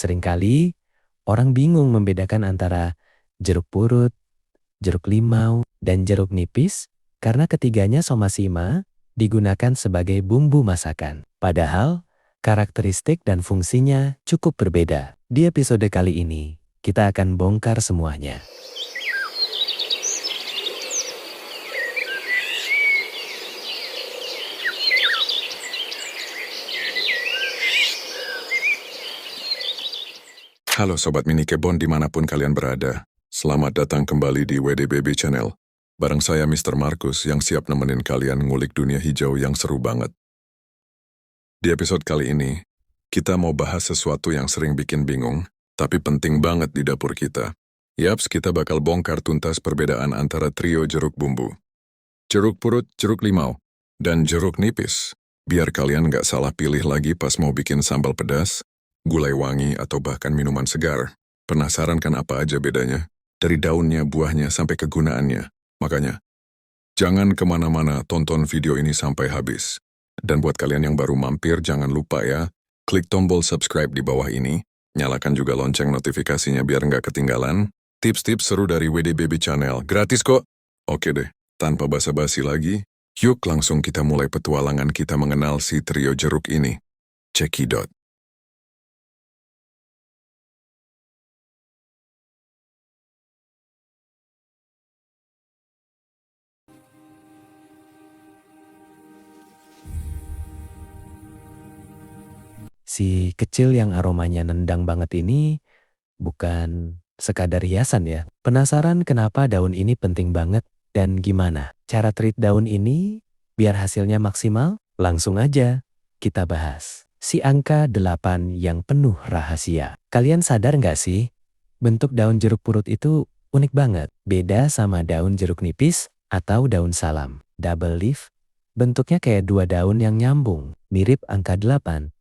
Seringkali orang bingung membedakan antara jeruk purut, jeruk limau, dan jeruk nipis karena ketiganya somasima digunakan sebagai bumbu masakan. Padahal karakteristik dan fungsinya cukup berbeda. Di episode kali ini, kita akan bongkar semuanya. Halo Sobat Mini Kebon dimanapun kalian berada. Selamat datang kembali di WDBB Channel. Bareng saya Mr. Markus yang siap nemenin kalian ngulik dunia hijau yang seru banget. Di episode kali ini, kita mau bahas sesuatu yang sering bikin bingung, tapi penting banget di dapur kita. Yaps, kita bakal bongkar tuntas perbedaan antara trio jeruk bumbu. Jeruk purut, jeruk limau, dan jeruk nipis. Biar kalian nggak salah pilih lagi pas mau bikin sambal pedas, gulai wangi, atau bahkan minuman segar. Penasaran kan apa aja bedanya? Dari daunnya, buahnya, sampai kegunaannya. Makanya, jangan kemana-mana, tonton video ini sampai habis. Dan buat kalian yang baru mampir, jangan lupa ya, klik tombol subscribe di bawah ini, nyalakan juga lonceng notifikasinya biar nggak ketinggalan. Tips-tips seru dari WDBB Channel, gratis kok. Oke deh, tanpa basa-basi lagi, yuk langsung kita mulai petualangan kita mengenal si trio jeruk ini. Cekidot. Si kecil yang aromanya nendang banget ini bukan sekadar hiasan ya. Penasaran kenapa daun ini penting banget dan gimana cara treat daun ini biar hasilnya maksimal? Langsung aja kita bahas. Si angka 8 yang penuh rahasia. Kalian sadar nggak sih? Bentuk daun jeruk purut itu unik banget. Beda sama daun jeruk nipis atau daun salam. Double leaf, bentuknya kayak dua daun yang nyambung. Mirip angka 8.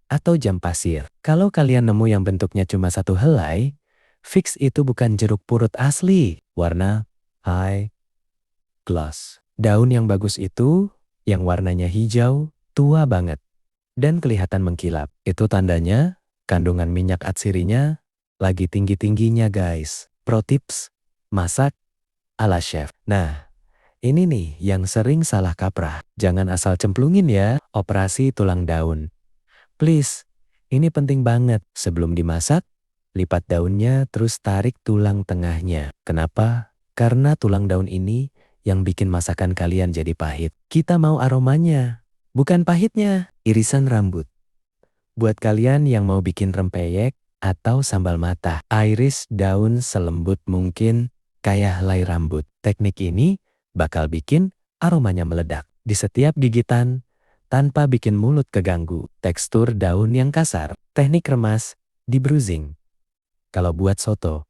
Atau jam pasir. Kalau kalian nemu yang bentuknya cuma satu helai, fix itu bukan jeruk purut asli. Warna high gloss. Daun yang bagus itu, yang warnanya hijau, tua banget, dan kelihatan mengkilap. Itu tandanya, kandungan minyak atsirinya lagi tinggi-tingginya guys. Pro tips, masak ala chef. Nah, ini nih yang sering salah kaprah. Jangan asal cemplungin ya, operasi tulang daun. Please, ini penting banget. Sebelum dimasak, lipat daunnya terus tarik tulang tengahnya. Kenapa? Karena tulang daun ini yang bikin masakan kalian jadi pahit. Kita mau aromanya, bukan pahitnya. Irisan rambut. Buat kalian yang mau bikin rempeyek atau sambal mata, iris daun selembut mungkin kayak helai rambut. Teknik ini bakal bikin aromanya meledak di setiap gigitan, tanpa bikin mulut keganggu. Tekstur daun yang kasar. Teknik remas di bruising. Kalau buat soto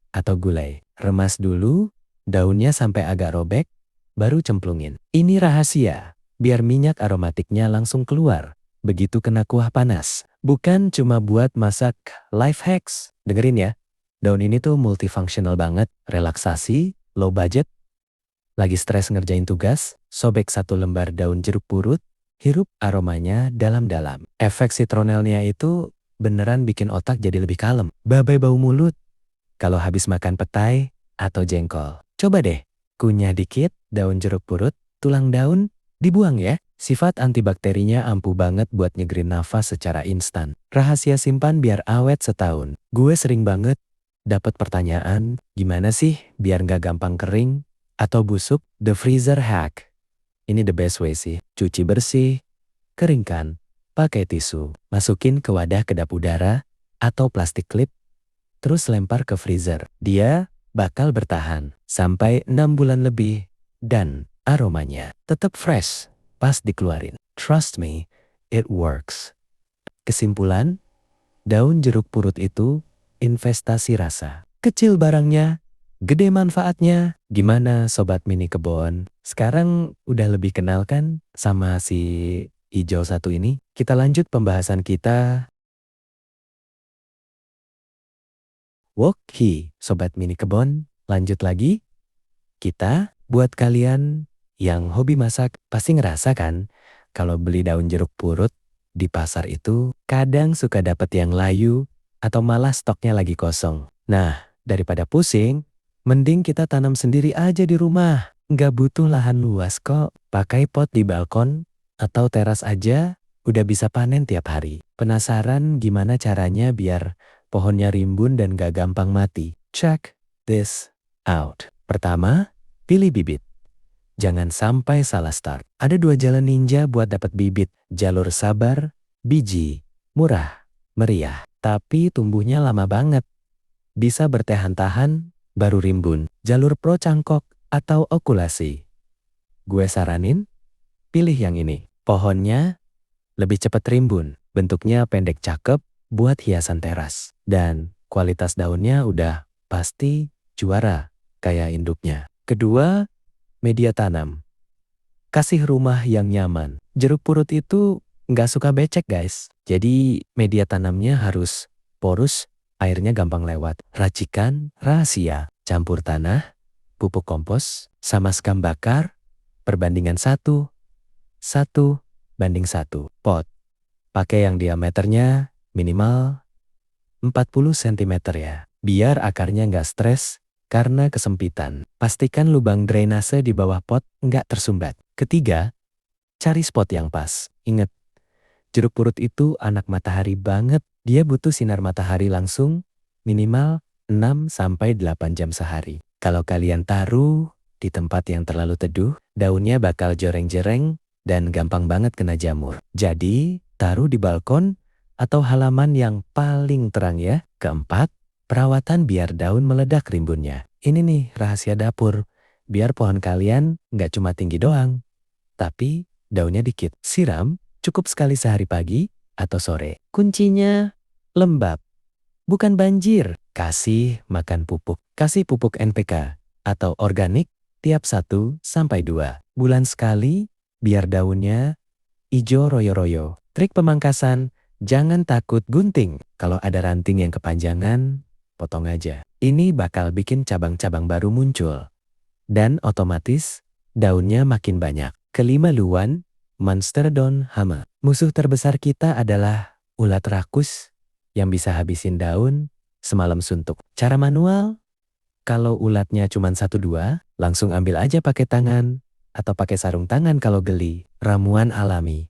atau gulai, remas dulu daunnya sampai agak robek, baru cemplungin. Ini rahasia, biar minyak aromatiknya langsung keluar begitu kena kuah panas. Bukan cuma buat masak, life hacks. Dengerin ya, daun ini tuh multifunctional banget. Relaksasi, low budget, lagi stres ngerjain tugas, sobek satu lembar daun jeruk purut, hirup aromanya dalam-dalam. Efek citronelnya itu beneran bikin otak jadi lebih kalem. Babai bau mulut kalau habis makan petai atau jengkol. Coba deh, kunyah dikit daun jeruk purut, tulang daun dibuang ya. Sifat antibakterinya ampuh banget buat nyegerin nafas secara instan. Rahasia simpan biar awet setahun. Gue sering banget dapat pertanyaan, gimana sih biar gak gampang kering atau busuk? The freezer hack. Ini the best way sih. Cuci bersih, keringkan, pakai tisu, masukin ke wadah kedap udara atau plastik klip, terus lempar ke freezer. Dia bakal bertahan sampai 6 bulan lebih dan aromanya tetap fresh pas dikeluarin. Trust me, it works. Kesimpulan, daun jeruk purut itu investasi rasa. Kecil barangnya, gede manfaatnya. Gimana Sobat Mini Kebon? Sekarang udah lebih kenal kan sama si hijau satu ini? Kita lanjut pembahasan kita. Woki, Sobat Mini Kebon, lanjut lagi. Kita, buat kalian yang hobi masak, pasti ngerasa kan kalau beli daun jeruk purut di pasar itu kadang suka dapet yang layu atau malah stoknya lagi kosong. Nah, daripada pusing, mending kita tanam sendiri aja di rumah. Nggak butuh lahan luas kok. Pakai pot di balkon atau teras aja udah bisa panen tiap hari. Penasaran gimana caranya biar pohonnya rimbun dan gak gampang mati? Check this out. Pertama, pilih bibit. Jangan sampai salah start. Ada 2 jalan ninja buat dapat bibit. Jalur sabar, biji, murah, meriah. Tapi tumbuhnya lama banget. Bisa bertahan-tahan, baru rimbun. Jalur pro cangkok atau okulasi. Gue saranin, pilih yang ini. Pohonnya lebih cepat rimbun. Bentuknya pendek cakep buat hiasan teras. Dan kualitas daunnya udah pasti juara kayak induknya. Kedua, media tanam. Kasih rumah yang nyaman. Jeruk purut itu nggak suka becek guys. Jadi media tanamnya harus porus, airnya gampang lewat. Racikan rahasia. Campur tanah, pupuk kompos, sama sekam bakar. Perbandingan 1:1 pot. Pakai yang diameternya minimal 40 cm ya. Biar akarnya nggak stres karena kesempitan. Pastikan lubang drainase di bawah pot nggak tersumbat. Ketiga, cari spot yang pas. Ingat, jeruk purut itu anak matahari banget. Dia butuh sinar matahari langsung minimal 6-8 jam sehari. Kalau kalian taruh di tempat yang terlalu teduh, daunnya bakal joreng-jereng dan gampang banget kena jamur. Jadi, taruh di balkon atau halaman yang paling terang ya. Keempat, perawatan biar daun meledak rimbunnya. Ini nih rahasia dapur. Biar pohon kalian nggak cuma tinggi doang, tapi daunnya dikit. Siram cukup sekali sehari pagi atau sore. Kuncinya lembab, bukan banjir. Kasih makan pupuk. Kasih pupuk NPK atau organik tiap 1-2 bulan sekali biar daunnya ijo royo-royo. Trik pemangkasan, jangan takut gunting. Kalau ada ranting yang kepanjangan, potong aja. Ini bakal bikin cabang-cabang baru muncul. Dan otomatis daunnya makin banyak. Kelima, luan, monsterdon hama. Musuh terbesar kita adalah ulat rakus yang bisa habisin daun semalam suntuk. Cara manual, kalau ulatnya cuma 1-2, langsung ambil aja pakai tangan atau pakai sarung tangan kalau geli. Ramuan alami.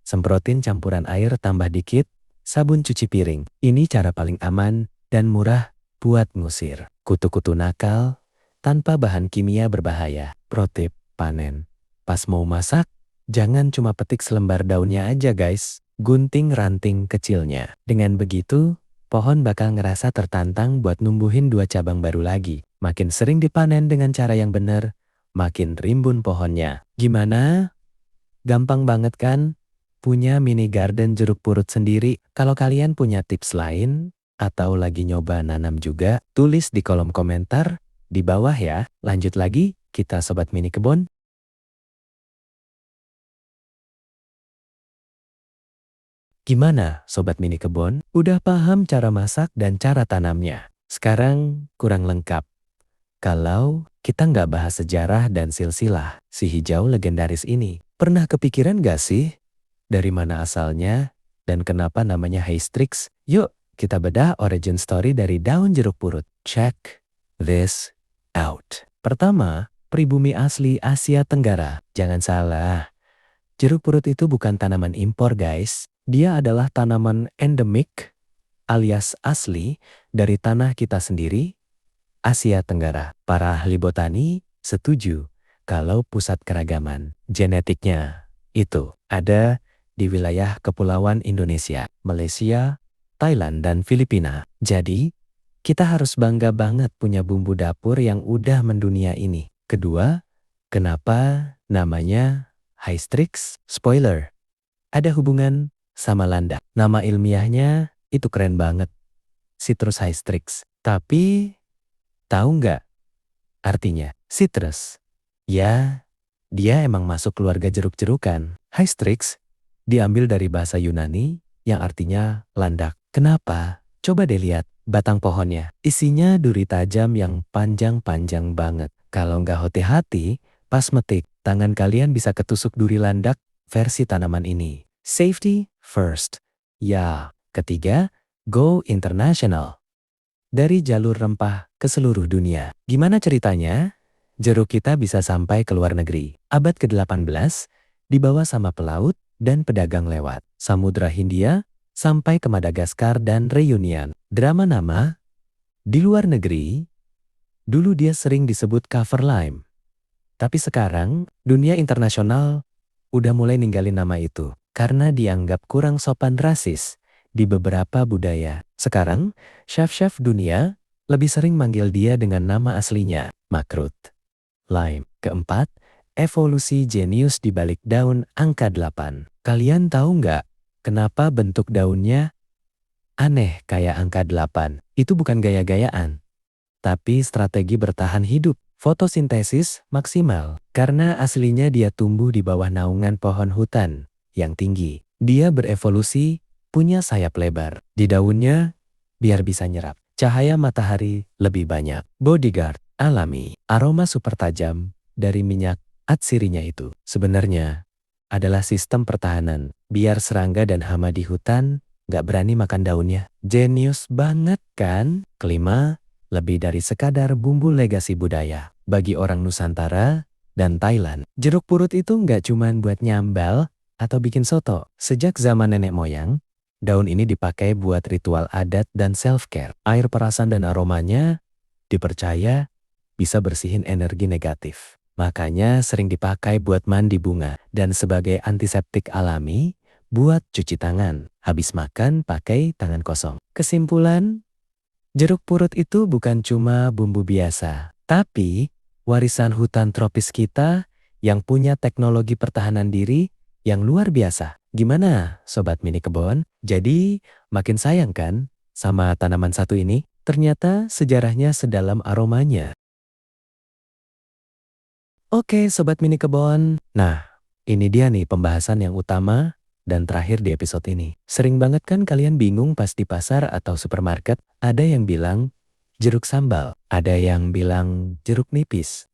Semprotin campuran air tambah dikit, sabun cuci piring. Ini cara paling aman dan murah buat ngusir kutu-kutu nakal tanpa bahan kimia berbahaya. Pro tip, panen. Pas mau masak, jangan cuma petik selembar daunnya aja guys. Gunting ranting kecilnya. Dengan begitu, pohon bakal ngerasa tertantang buat numbuhin 2 cabang baru lagi. Makin sering dipanen dengan cara yang benar, makin rimbun pohonnya. Gimana? Gampang banget kan? Punya mini garden jeruk purut sendiri. Kalau kalian punya tips lain atau lagi nyoba nanam juga, tulis di kolom komentar di bawah ya. Lanjut lagi, kita sobat mini kebun. Gimana sobat mini kebun? Udah paham cara masak dan cara tanamnya? Sekarang kurang lengkap kalau kita nggak bahas sejarah dan silsilah si hijau legendaris ini. Pernah kepikiran gak sih dari mana asalnya dan kenapa namanya Hystrix? Yuk kita bedah origin story dari daun jeruk purut. Check this out. Pertama, pribumi asli Asia Tenggara. Jangan salah, jeruk purut itu bukan tanaman impor guys. Dia adalah tanaman endemik alias asli dari tanah kita sendiri, Asia Tenggara. Para ahli botani setuju kalau pusat keragaman genetiknya itu ada di wilayah kepulauan Indonesia, Malaysia, Thailand, dan Filipina. Jadi, kita harus bangga banget punya bumbu dapur yang udah mendunia ini. Kedua, kenapa namanya Hystrix? Spoiler, ada hubungan sama landak. Nama ilmiahnya itu keren banget, Citrus hystrix. Tapi, tahu nggak artinya? Citrus. Ya, dia emang masuk keluarga jeruk-jerukan. Hystrix diambil dari bahasa Yunani yang artinya landak. Kenapa? Coba deh lihat batang pohonnya. Isinya duri tajam yang panjang-panjang banget. Kalau nggak hati-hati, pas metik, tangan kalian bisa ketusuk duri landak versi tanaman ini. Safety first. Ya, ketiga, Go international. Dari jalur rempah ke seluruh dunia. Gimana ceritanya? Jeruk kita bisa sampai ke luar negeri. Abad ke-18, dibawa sama pelaut dan pedagang lewat Samudra Hindia sampai ke Madagaskar dan Reunion. Drama nama, di luar negeri, dulu dia sering disebut cover lime. Tapi sekarang, dunia internasional udah mulai ninggalin nama itu karena dianggap kurang sopan rasis di beberapa budaya. Sekarang, chef-chef dunia lebih sering manggil dia dengan nama aslinya, makrut. Lime. Keempat, evolusi jenius di balik daun angka 8. Kalian tahu nggak kenapa bentuk daunnya aneh kayak angka 8? Itu bukan gaya-gayaan, tapi strategi bertahan hidup. Fotosintesis maksimal, karena aslinya dia tumbuh di bawah naungan pohon hutan yang tinggi. Dia berevolusi, punya sayap lebar. Di daunnya, biar bisa nyerap cahaya matahari lebih banyak. Bodyguard, alami, aroma super tajam dari minyak atsirinya itu. Sebenarnya, adalah sistem pertahanan, biar serangga dan hama di hutan gak berani makan daunnya. Jenius banget kan? Kelima, lebih dari sekadar bumbu legasi budaya. Bagi orang Nusantara dan Thailand, jeruk purut itu nggak cuman buat nyambal atau bikin soto. Sejak zaman nenek moyang, daun ini dipakai buat ritual adat dan self-care. Air perasan dan aromanya dipercaya bisa bersihin energi negatif. Makanya sering dipakai buat mandi bunga dan sebagai antiseptik alami buat cuci tangan. Habis makan pakai tangan kosong. Kesimpulan, jeruk purut itu bukan cuma bumbu biasa, tapi warisan hutan tropis kita yang punya teknologi pertahanan diri yang luar biasa. Gimana Sobat Mini Kebon? Jadi makin sayang kan sama tanaman satu ini? Ternyata sejarahnya sedalam aromanya. Oke Sobat Mini Kebon, nah ini dia nih pembahasan yang utama dan terakhir di episode ini. Sering banget kan kalian bingung pas di pasar atau supermarket, ada yang bilang jeruk sambal, ada yang bilang jeruk nipis.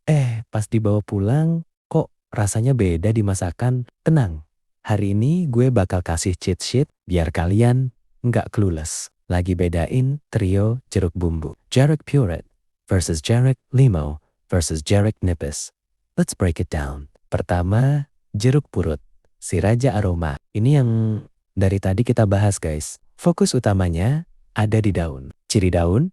Pas dibawa pulang, kok rasanya beda di masakan? Tenang, hari ini gue bakal kasih cheat sheet biar kalian nggak clueless. Lagi bedain trio jeruk bumbu. Jeruk purate versus jeruk limo versus jeruk nipis. Let's break it down. Pertama, jeruk purut, si raja aroma. Ini yang dari tadi kita bahas guys. Fokus utamanya ada di daun. Ciri daun,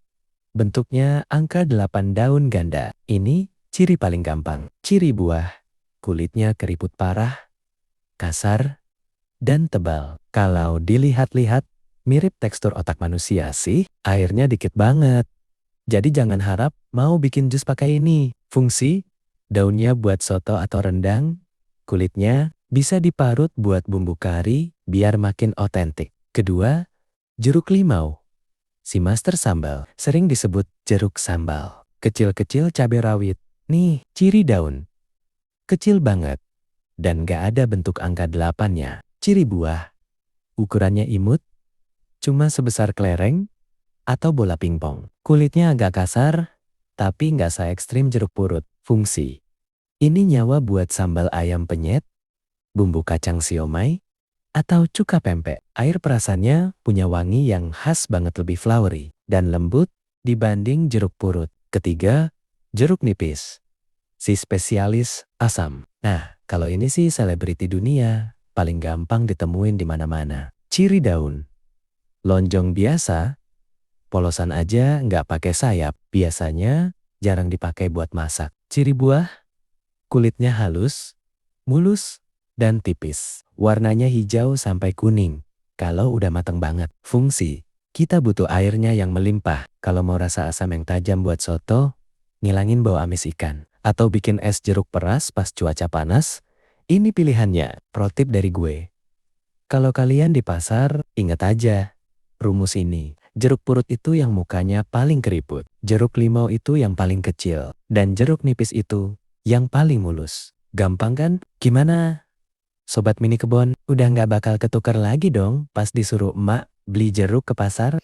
bentuknya angka 8 daun ganda. Ini ciri paling gampang. Ciri buah, kulitnya keriput parah, kasar, dan tebal. Kalau dilihat-lihat, mirip tekstur otak manusia sih. Airnya dikit banget. Jadi jangan harap mau bikin jus pakai ini. Fungsi, daunnya buat soto atau rendang, kulitnya bisa diparut buat bumbu kari biar makin otentik. Kedua, jeruk limau. Si master sambal, sering disebut jeruk sambal. Kecil-kecil cabai rawit. Nih, ciri daun. Kecil banget. Dan gak ada bentuk angka 8-nya. Ciri buah. Ukurannya imut. Cuma sebesar kelereng atau bola pingpong. Kulitnya agak kasar, tapi gak se-ekstrim jeruk purut. Fungsi. Ini nyawa buat sambal ayam penyet, bumbu kacang siomay, atau cuka pempek. Air perasannya punya wangi yang khas banget, lebih flowery dan lembut dibanding jeruk purut. Ketiga, jeruk nipis. Si spesialis asam. Nah, kalau ini sih selebriti dunia, paling gampang ditemuin di mana-mana. Ciri daun. Lonjong biasa, polosan aja nggak pakai sayap. Biasanya jarang dipakai buat masak. Ciri buah, kulitnya halus, mulus, dan tipis. Warnanya hijau sampai kuning kalau udah matang banget. Fungsi, kita butuh airnya yang melimpah. Kalau mau rasa asam yang tajam buat soto, ngilangin bau amis ikan. Atau bikin es jeruk peras pas cuaca panas, ini pilihannya. Pro tip dari gue. Kalau kalian di pasar, ingat aja rumus ini. Jeruk purut itu yang mukanya paling keriput. Jeruk limau itu yang paling kecil. Dan jeruk nipis itu yang paling mulus. Gampang kan? Gimana? Sobat Mini Kebon, udah nggak bakal ketukar lagi dong pas disuruh emak beli jeruk ke pasar?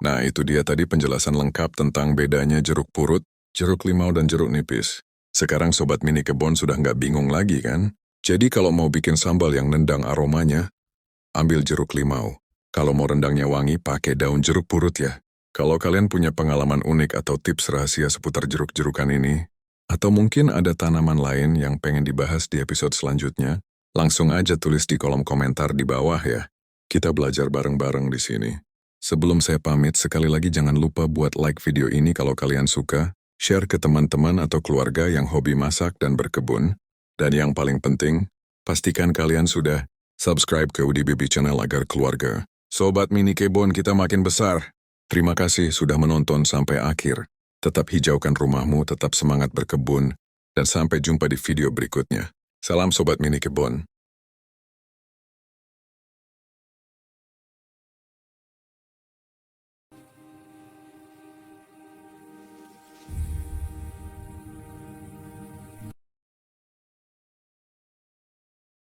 Nah, itu dia tadi penjelasan lengkap tentang bedanya jeruk purut, jeruk limau, dan jeruk nipis. Sekarang Sobat Mini Kebon sudah nggak bingung lagi kan? Jadi kalau mau bikin sambal yang nendang aromanya, ambil jeruk limau. Kalau mau rendangnya wangi, pakai daun jeruk purut ya. Kalau kalian punya pengalaman unik atau tips rahasia seputar jeruk-jerukan ini, atau mungkin ada tanaman lain yang pengen dibahas di episode selanjutnya, langsung aja tulis di kolom komentar di bawah ya. Kita belajar bareng-bareng di sini. Sebelum saya pamit, sekali lagi jangan lupa buat like video ini kalau kalian suka, share ke teman-teman atau keluarga yang hobi masak dan berkebun, dan yang paling penting, pastikan kalian sudah subscribe ke UDBB Channel agar keluarga Sobat Mini Kebon kita makin besar. Terima kasih sudah menonton sampai akhir. Tetap hijaukan rumahmu, tetap semangat berkebun, dan sampai jumpa di video berikutnya. Salam Sobat Mini Kebon.